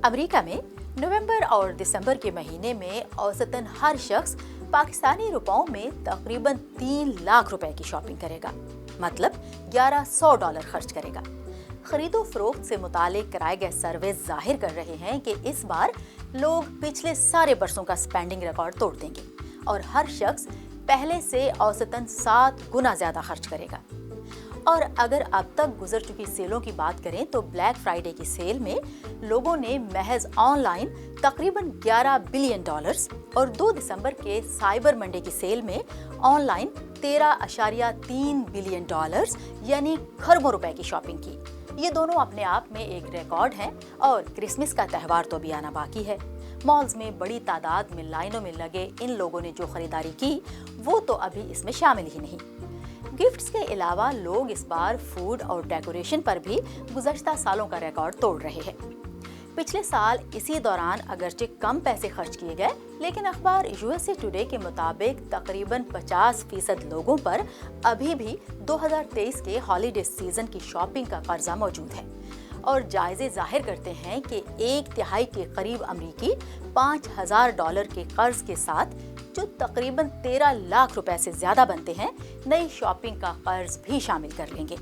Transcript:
America में नवंबर और दिसंबर के महीने में औसतन हर शख्स पाकिस्तानी रुपयों में तकरीबन 3 लाख रुपए की शॉपिंग करेगा, मतलब $1100 खर्च करेगा। खरीदो फरोख्त से मुतालिक कराए गए सर्वे जाहिर कर रहे हैं कि इस बार लोग पिछले सारे बरसों का स्पेंडिंग रिकॉर्ड तोड़ देंगे और हर शख्स पहले से औसतन 7 गुना ज्यादा खर्च करेगा। और अगर अब तक गुजर चुकी सेलों की बात करें तो ब्लैक फ्राइडे की सेल में लोगों ने महज ऑनलाइन तकरीबन $11 बिलियन और 2 दिसंबर के साइबर मंडे की सेल में ऑनलाइन $13.3 बिलियन यानी खरबों रुपए की शॉपिंग की। ये दोनों अपने आप में एक रिकॉर्ड हैं और क्रिसमस का त्यौहार तो अभी आना बाकी है। मॉल्स में बड़ी तादाद में लाइनों में लगे इन लोगों ने जो खरीदारी की वो तो अभी इसमें शामिल ही नहीं। गिफ्ट्स के अलावा लोग इस बार फूड और डेकोरेशन पर भी गुज़श्ता सालों का रिकॉर्ड तोड़ रहे हैं। पिछले साल इसी दौरान अगरचे कम पैसे खर्च किए गए, लेकिन अखबार यूएसए टुडे के मुताबिक तकरीबन 50% लोगों पर अभी भी 2023 के हॉलीडे सीजन की शॉपिंग का कर्जा मौजूद है और जायजे जाहिर करते हैं कि 1/3 के करीब अमरीकी $5,000 के कर्ज के साथ, जो तकरीबन 13 लाख रुपए से ज्यादा बनते हैं, नई शॉपिंग का कर्ज भी शामिल कर लेंगे।